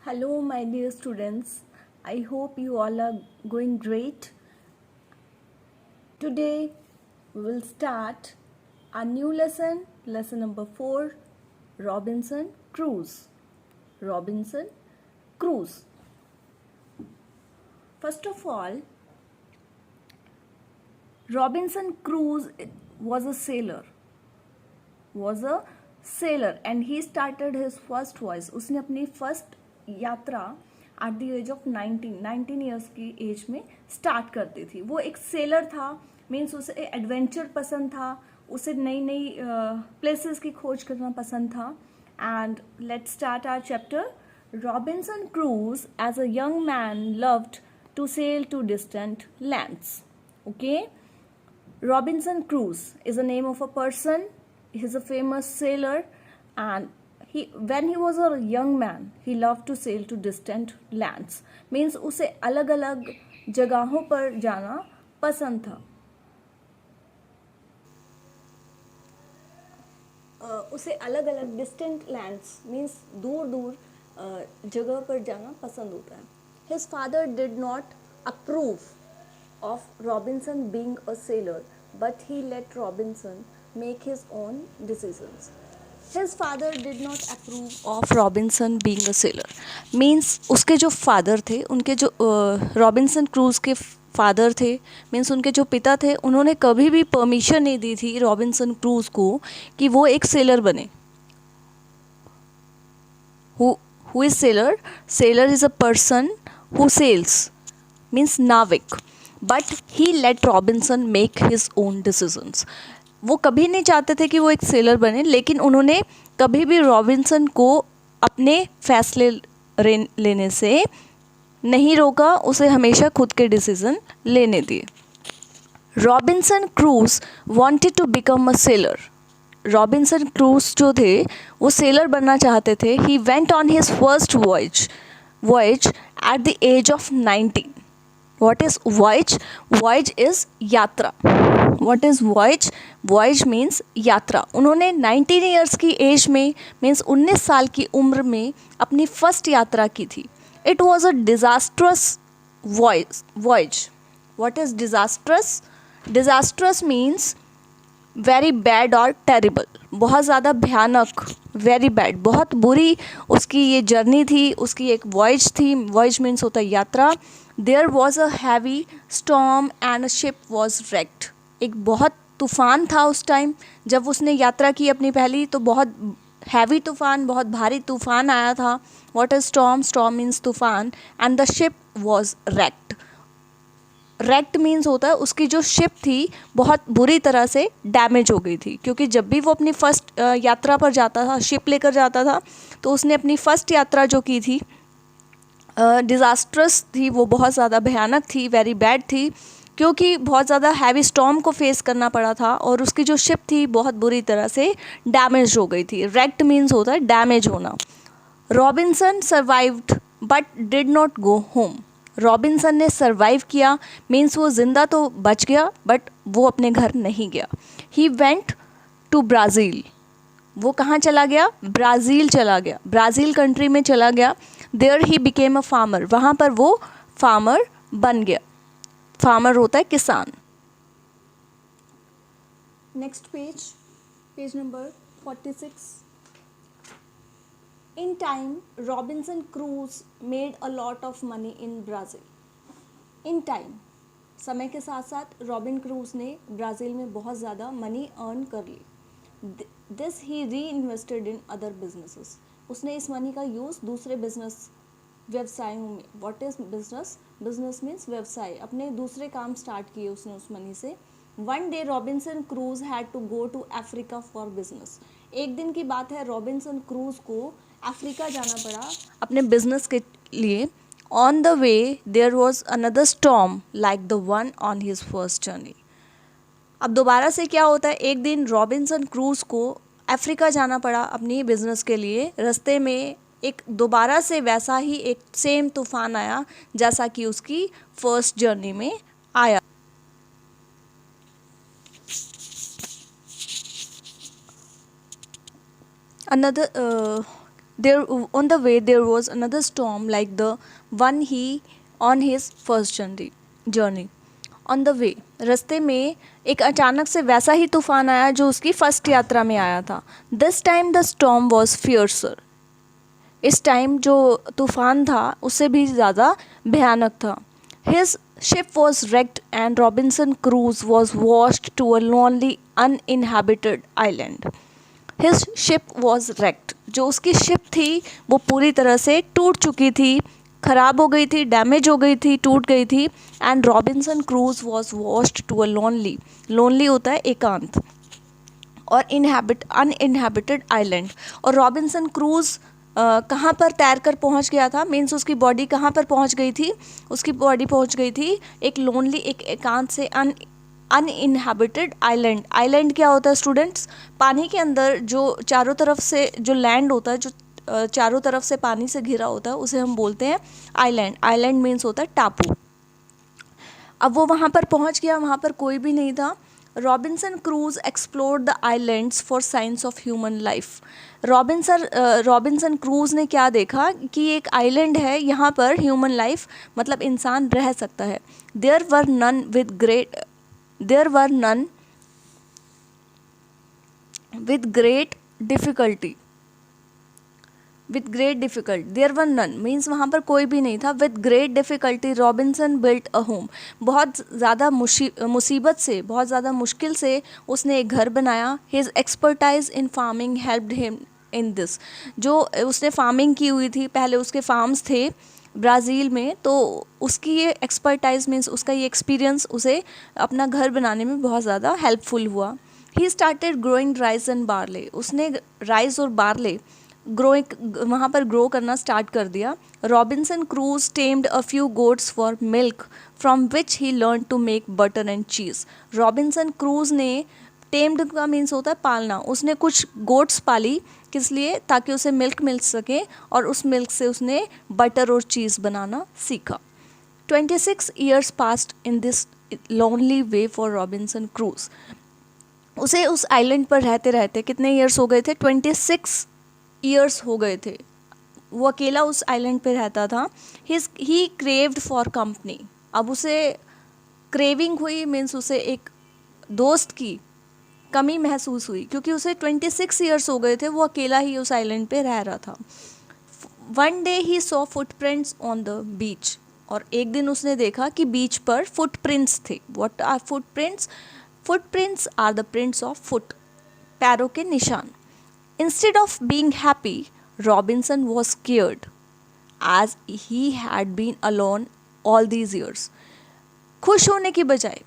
Hello, my dear students. I hope you all are going great. Today we will start a new lesson, lesson number 4, Robinson Crusoe. Robinson Crusoe. First of all, Robinson Crusoe was a sailor. And he started his first voyage. उसने अपनी first यात्रा at the age of 19 years की age में start करती थी. वो एक seller था, मीन्स उसे एडवेंचर पसंद था, उसे नई नई प्लेसेस की खोज करना पसंद था. And let's start our chapter. Robinson Crusoe as a young man loved to sail to distant lands. Okay, Robinson Crusoe is the name of a person. He is a famous sailor, and when he was a young man, he loved to sail to distant lands. Means उसे अलग अलग जगहों पर जाना पसंद था. उसे अलग अलग distant lands means दूर दूर जगह पर जाना पसंद होता है. His father did not approve of Robinson being a sailor, but he let Robinson make his own decisions. His father did not approve of Robinson being a sailor. Means उसके जो फादर थे, उनके जो रॉबिन्सन क्रूज के father थे, means उनके जो पिता थे, उन्होंने कभी भी परमिशन नहीं दी थी रॉबिन्सन क्रूज को कि वो एक सेलर बने. Who is sailor? Sailor is a person who sails, means नाविक. But he let Robinson make his own decisions. वो कभी नहीं चाहते थे कि वो एक सेलर बने, लेकिन उन्होंने कभी भी रॉबिन्सन को अपने फैसले लेने से नहीं रोका, उसे हमेशा खुद के डिसीजन लेने दिए. Robinson Crusoe wanted to become a sailor. Robinson Crusoe जो थे वो सेलर बनना चाहते थे. He went on his first voyage at the age of 19. What is voyage? Voyage is यात्रा. What is voyage? Voyage means यात्रा. उन्होंने 19 ईयर्स की एज में, मीन्स 19 साल की उम्र में अपनी फर्स्ट यात्रा की थी. It was a disastrous voyage. What is disastrous? Disastrous means very bad और टेरिबल. बहुत ज़्यादा भयानक, वेरी बैड, बहुत बुरी उसकी ये जर्नी थी, उसकी एक वॉयज थी. वॉयज मीन्स होता है यात्रा. There was a heavy storm and a ship was wrecked. एक बहुत तूफ़ान था उस टाइम जब उसने यात्रा की अपनी पहली, तो बहुत हैवी तूफ़ान, बहुत भारी तूफ़ान आया था. What is storm? Storm means तूफ़ान. And the ship was wrecked. Wrecked means होता है उसकी जो शिप थी बहुत बुरी तरह से डैमेज हो गई थी, क्योंकि जब भी वो अपनी फ़र्स्ट यात्रा पर जाता था, शिप लेकर जाता था, तो उसने अपनी फ़र्स्ट यात्रा जो की थी डिज़ास्ट्रस थी, वो बहुत ज़्यादा भयानक थी, वेरी बैड थी, क्योंकि बहुत ज़्यादा हैवी स्टॉर्म को फेस करना पड़ा था और उसकी जो शिप थी बहुत बुरी तरह से डैमेज हो गई थी. रेक्ट मीन्स होता है डैमेज होना. Robinson survived but did not go home. Robinson ने सर्वाइव किया, मीन्स वो ज़िंदा तो बच गया बट वो अपने घर नहीं गया. He went to Brazil. वो कहाँ चला गया? ब्राज़ील चला गया, ब्राज़ील कंट्री में चला गया. There he became a farmer. वहाँ पर वो फार्मर बन गया. फार्मर होता है किसान. Next page number 46. In time, Robinson Crusoe made a lot of money in Brazil. In time, समय के साथ साथ रॉबिन क्रूज ने ब्राज़ील में बहुत ज़्यादा मनी अर्न कर ली. दिस ही री इन्वेस्टेड इन अदर बिजनेसेस. उसने इस मनी का यूज़ दूसरे बिजनेस व्यवसायों में. What is business? Business means व्यवसाय. अपने दूसरे काम स्टार्ट किए उसने उस मनी से. One day Robinson Crusoe had to go to Africa for business. एक दिन की बात है, रॉबिन्सन क्रूज को अफ्रीका जाना पड़ा अपने बिजनेस के लिए. On the way there was another storm like the one on his first journey. अब दोबारा से क्या होता है, एक दिन रॉबिन्सन क्रूज को अफ्रीका जाना पड़ा अपनी बिजनेस के लिए. रास्ते में एक दोबारा से वैसा ही एक सेम तूफान आया जैसा कि उसकी फर्स्ट जर्नी में आया. another there on the way there was another storm like the one he on his first journey on the वे, रास्ते में एक अचानक से वैसा ही तूफान आया जो उसकी फर्स्ट यात्रा में आया था. This time the storm was fiercer. इस टाइम जो तूफान था उससे भी ज़्यादा भयानक था. His ship was wrecked and Robinson Crusoe was washed to a lonely uninhabited island. His ship was wrecked. जो उसकी शिप थी वो पूरी तरह से टूट चुकी थी, खराब हो गई थी, डैमेज हो गई थी, टूट गई थी. And Robinson Crusoe was washed to a lonely होता है एकांत, और अनइनहेबिटेड आइलैंड. और रॉबिन्सन क्रूज कहाँ पर तैर कर पहुँच गया था, मीन्स उसकी बॉडी कहाँ पर पहुँच गई थी, उसकी बॉडी पहुँच गई थी एक लोनली, एक एकांत से अनइनहेबिटेड आइलैंड. आइलैंड क्या होता है स्टूडेंट्स? पानी के अंदर जो चारों तरफ से जो लैंड होता है, जो चारों तरफ से पानी से घिरा होता है, उसे हम बोलते हैं आइलैंड. आइलैंड मीन्स होता है टापू. अब वो वहाँ पर पहुँच गया, वहाँ पर कोई भी नहीं था. Robinson cruise explored the islands for science of human life. Robinson Crusoe ने क्या देखा कि एक आइलैंड है, यहाँ पर ह्यूमन लाइफ मतलब इंसान रह सकता है. There were none with great difficulty. With great difficult, there were none means वहाँ पर कोई भी नहीं था. With great difficulty Robinson built a home. बहुत ज़्यादा मुसीबत से, बहुत ज़्यादा मुश्किल से उसने एक घर बनाया. His expertise in farming helped him in this. जो उसने फार्मिंग की हुई थी, पहले उसके फार्म्स थे ब्राज़ील में, तो उसकी ये एक्सपर्टाइज मीन्स उसका ये एक्सपीरियंस उसे अपना घर बनाने में बहुत ज़्यादा हेल्पफुल हुआ. He started growing rice and barley. उसने राइस और बार्ले वहाँ पर ग्रो करना स्टार्ट कर दिया. Robinson Crusoe tamed a few goats for milk from which he learn to make butter and cheese. Robinson Crusoe ने, टेम्ड का मीन्स होता है पालना, उसने कुछ गोट्स पाली, किस लिए? ताकि उसे मिल्क मिल सके, और उस मिल्क से उसने बटर और चीज़ बनाना सीखा. 26 years passed in this lonely way for Robinson cruise. उसे उस आइलैंड पर रहते रहते कितने ईयर्स हो गए थे? 26 ईयर्स हो गए थे. वो अकेला उस आइलैंड पे रहता था. ही क्रेव्ड फॉर कंपनी. अब उसे क्रेविंग हुई, मीन्स उसे एक दोस्त की कमी महसूस हुई, क्योंकि उसे 26 ईयर्स हो गए थे, वो अकेला ही उस आइलैंड पे रह रहा था. One day he saw footprints on the beach. और एक दिन उसने देखा कि बीच पर फुटप्रिंट्स थे. What are footprints? Footprints are the prints of foot, पैरों के निशान. Instead of being happy, Robinson was scared, as he had been alone all these years. खुश होने की बजाय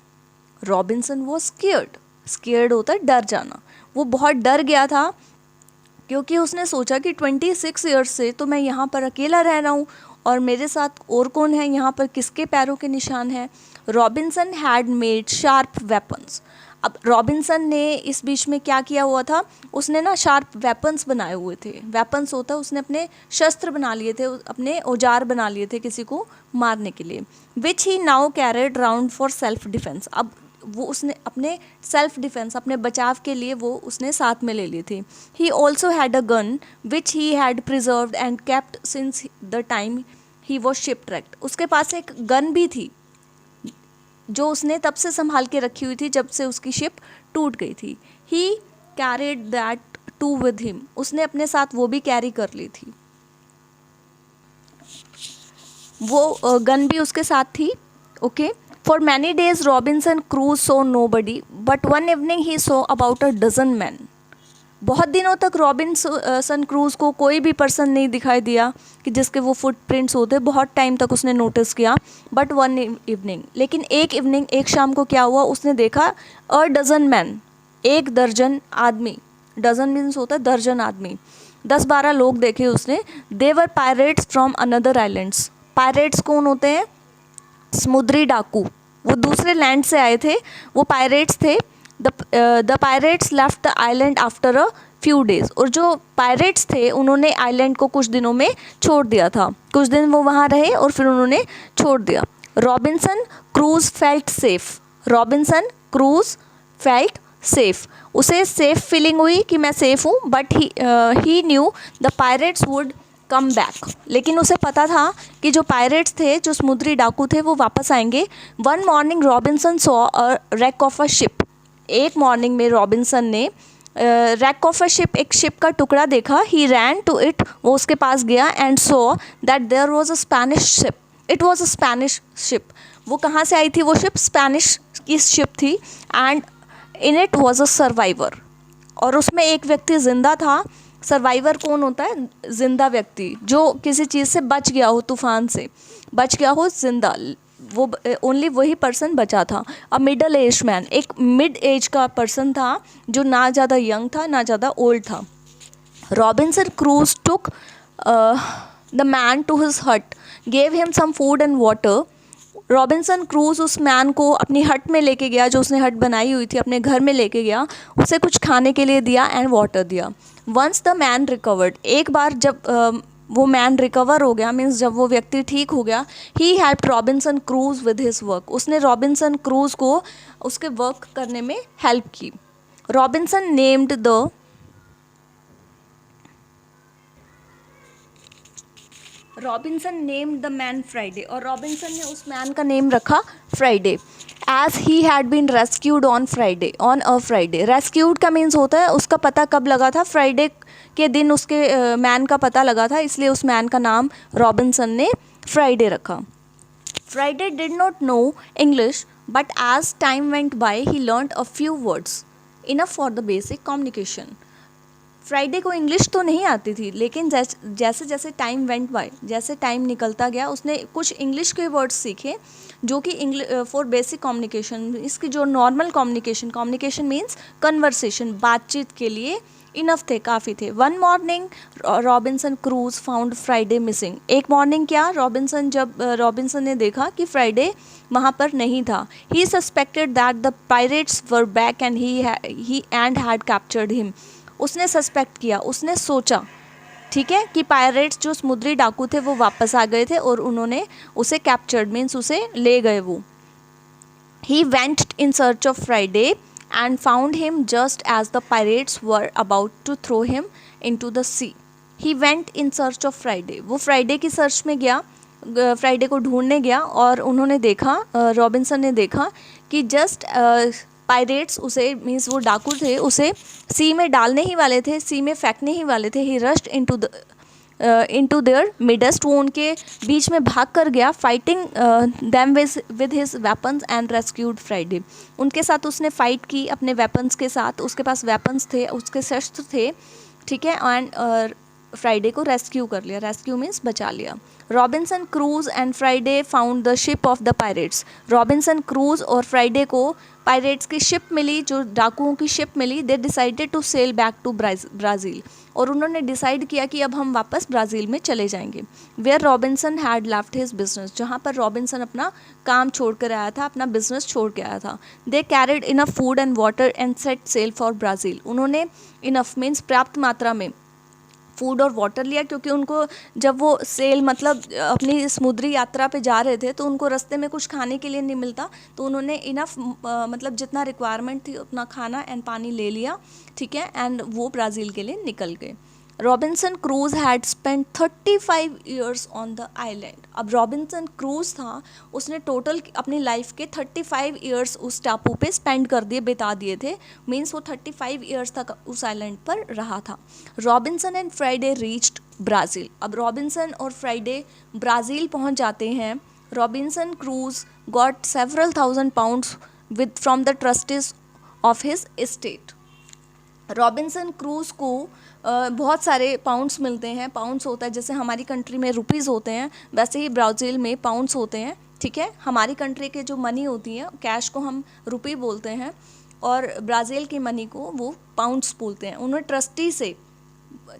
रॉबिन्सन was scared. Scared होता है डर जाना. वो बहुत डर गया था, क्योंकि उसने सोचा कि 26 ईयर्स से तो मैं यहाँ पर अकेला रह रहा हूँ, और मेरे साथ और कौन है यहाँ पर, किसके पैरों के निशान हैं. Robinson had made sharp weapons. अब रॉबिन्सन ने इस बीच में क्या किया हुआ था, उसने ना शार्प वेपन्स बनाए हुए थे. वेपन्स होता है, उसने अपने शस्त्र बना लिए थे, अपने औजार बना लिए थे किसी को मारने के लिए. Which he now carried round for self defence. अब वो उसने अपने सेल्फ डिफेंस, अपने बचाव के लिए वो उसने साथ में ले ली थी. He also had a gun which he had preserved and kept since the time he was shipwrecked. उसके पास एक गन भी थी जो उसने तब से संभाल के रखी हुई थी जब से उसकी शिप टूट गई थी. He carried that to with him. उसने अपने साथ वो भी कैरी कर ली थी, वो गन भी उसके साथ थी. Okay. For many days Robinson Crusoe saw nobody, but one evening he saw about a dozen man. बहुत दिनों तक रॉबिन्सन क्रूज को कोई भी पर्सन नहीं दिखाई दिया कि जिसके वो फुटप्रिंट्स होते. बहुत टाइम तक उसने नोटिस किया. बट वन इवनिंग, लेकिन एक इवनिंग, एक शाम को क्या हुआ, उसने देखा अ डजन मैन, एक दर्जन आदमी. डजन मीन्स होता है दर्जन आदमी. 10-12 लोग देखे उसने. They were pirates from another islands. Pirates कौन होते हैं? समुद्री डाकू. वो दूसरे लैंड से आए थे, वो पायरेट्स थे. The pirates left the island after a few days. और जो पायरेट्स थे उन्होंने आइलैंड को कुछ दिनों में छोड़ दिया था. कुछ दिन वो वहाँ रहे और फिर उन्होंने छोड़ दिया. Robinson cruise felt safe. Robinson cruise felt safe, उसे सेफ फीलिंग हुई कि मैं सेफ हूँ, but he new the pirates would come back, लेकिन उसे पता था कि जो पायरेट्स थे, जो समुद्री डाकू थे, वो वापस आएंगे। One morning Robinson saw a wreck of a ship, एक मॉर्निंग में रॉबिन्सन ने रैक ऑफ अ शिप, एक शिप का टुकड़ा देखा। ही रैन टू इट, वो उसके पास गया, and saw that there was a Spanish ship, it was a Spanish ship. वो कहाँ से आई थी वो शिप? स्पेनिश की शिप थी। And in it was a survivor, और उसमें एक व्यक्ति जिंदा था। सर्वाइवर कौन होता है? जिंदा व्यक्ति, जो किसी चीज़ से बच गया हो, तूफान से बच गया हो, जिंदा, वो ओनली वही पर्सन बचा था। अ मिडल एज मैन, एक मिड एज का पर्सन था, जो ना ज़्यादा यंग था ना ज़्यादा ओल्ड था। Robinson Crusoe took the man to his hut, gave him some food and water. Robinson Crusoe उस मैन को अपनी हट में लेके गया, जो उसने हट बनाई हुई थी, अपने घर में लेके गया, उसे कुछ खाने के लिए दिया एंड वाटर दिया। वंस द मैन रिकवर्ड, एक बार जब वो मैन रिकवर हो गया, मीन्स जब वो व्यक्ति ठीक हो गया, he help Robinson Crusoe with his work, उसने रॉबिन्सन क्रूज को उसके वर्क करने में हेल्प की। Robinson named the Robinson named the man Friday, और रॉबिन्सन ने उस मैन का नेम रखा Friday, as he had been rescued on Friday, on a Friday. Rescued का मीन्स होता है उसका पता कब लगा था? फ्राइडे के दिन उसके मैन का पता लगा था, इसलिए उस मैन का नाम रॉबिन्सन ने फ्राइडे रखा। Friday did not know English, but as time went by he learned a few words enough for the basic communication. Friday को इंग्लिश तो नहीं आती थी, लेकिन जैसे जैसे टाइम वेंट बाय, जैसे टाइम निकलता गया, उसने कुछ इंग्लिश के वर्ड्स सीखे, जो कि फॉर बेसिक कम्युनिकेशन, इसकी जो नॉर्मल कम्युनिकेशन मीन्स कन्वर्सेशन, बातचीत के लिए इनफ थे, काफ़ी थे। One morning Robinson Crusoe found Friday missing, एक मॉर्निंग क्या, रॉबिन्सन ने देखा कि फ्राइडे वहाँ पर नहीं था। He suspected that the pirates were back and he had captured him, उसने सस्पेक्ट किया, उसने सोचा, ठीक है, कि पायरेट्स जो समुद्री डाकू थे वो वापस आ गए थे और उन्होंने उसे कैप्चर्ड, मीन्स उसे ले गए वो। He went in search of Friday and found him just as the pirates were about to throw him into the sea. He went in search of Friday, वो फ्राइडे की सर्च में गया, Friday को ढूंढने गया, और उन्होंने देखा, रॉबिन्सन ने देखा कि जस्ट पायरेट्स उसे, मीन्स वो डाकू थे, उसे सी में डालने ही वाले थे, सी में फेंकने ही वाले थे। He rushed into their midst, वो उनके बीच में भाग कर गया। Fighting them with his weapons and rescued Friday, उनके साथ उसने फाइट की अपने वेपन्स के साथ, उसके पास वेपन्स थे, उसके शस्त्र थे, ठीक है, एंड फ्राइडे को रेस्क्यू कर लिया, रेस्क्यू मीन्स बचा लिया। Robinson Crusoe and Friday found the ship of the pirates, Robinson Crusoe और फ्राइडे को पायरेट्स की शिप मिली, जो डाकुओं की शिप मिली। They decided to sail back to Brazil, और उन्होंने डिसाइड किया कि अब हम वापस ब्राज़ील में चले जाएंगे। Where Robinson had left his business, जहाँ पर रॉबिन्सन अपना काम छोड़ कर आया था, अपना बिजनेस छोड़ के आया था। They carried enough food and water and set sail for Brazil, उन्होंने इनफ मीन्स पर्याप्त मात्रा में फूड और वाटर लिया, क्योंकि उनको जब वो सेल मतलब अपनी समुद्री यात्रा पे जा रहे थे, तो उनको रास्ते में कुछ खाने के लिए नहीं मिलता, तो उन्होंने इनफ मतलब जितना रिक्वायरमेंट थी उतना खाना एंड पानी ले लिया, ठीक है, एंड वो ब्राज़ील के लिए निकल गए। Robinson Crusoe had spend 35 years on the island, अब रॉबिन्सन क्रूज था, उसने टोटल अपनी लाइफ के 35 ईयर्स उस टापू पे स्पेंड कर दिए, बिता दिए थे, मीन्स वो 35 ईयर्स तक उस आइलैंड पर रहा था। Robinson and Friday reached Brazil, अब रॉबिन्सन और फ्राइडे ब्राज़ील पहुंच जाते हैं। Robinson cruise got several thousand pounds with from the trustees of his estate, Robinson Crusoe को बहुत सारे पाउंड्स मिलते हैं, पाउंड्स होता है जैसे हमारी कंट्री में रुपीज़ होते हैं, वैसे ही ब्राज़ील में पाउंड्स होते हैं, ठीक है, हमारी कंट्री के जो मनी होती है, कैश को हम रुपी बोलते हैं, और ब्राज़ील की मनी को वो पाउंड्स बोलते हैं। उन्होंने ट्रस्टी से,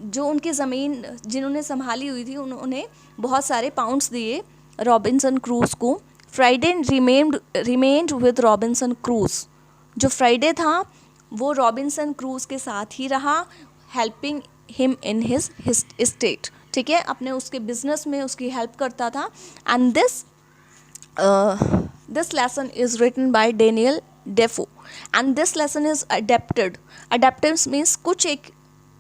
जो उनकी ज़मीन जिन्होंने संभाली हुई थी, उन्होंने बहुत सारे पाउंड्स दिए रॉबिन्सन क्रूज को। Friday remained with Robinson Crusoe, जो फ्राइडे था वो रॉबिन्सन क्रूज के साथ ही रहा, helping him in his estate, ठीक है, अपने उसके बिजनेस में उसकी हेल्प करता था। And this lesson is written by Daniel Defoe and this lesson is adapted. Adaptives means कुछ एक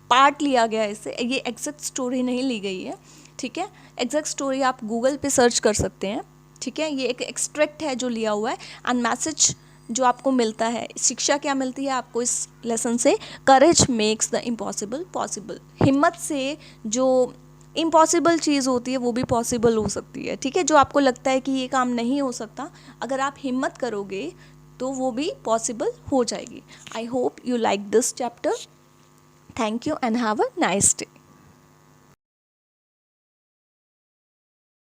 पार्ट लिया गया है इससे, ये एग्जैक्ट स्टोरी नहीं ली गई है. ठीक है, एग्जैक्ट स्टोरी आप गूगल पे सर्च कर सकते हैं. ठीक है, ये एक एक्सट्रैक्ट है जो लिया हुआ है. एंड मैसेज जो आपको मिलता है, शिक्षा क्या मिलती है आपको इस लेसन से? करेज मेक्स द इम्पॉसिबल पॉसिबल. हिम्मत से जो इम्पॉसिबल चीज़ होती है वो भी पॉसिबल हो सकती है. ठीक है, जो आपको लगता है कि ये काम नहीं हो सकता, अगर आप हिम्मत करोगे तो वो भी पॉसिबल हो जाएगी. I hope you like this chapter. Thank you and have a nice day.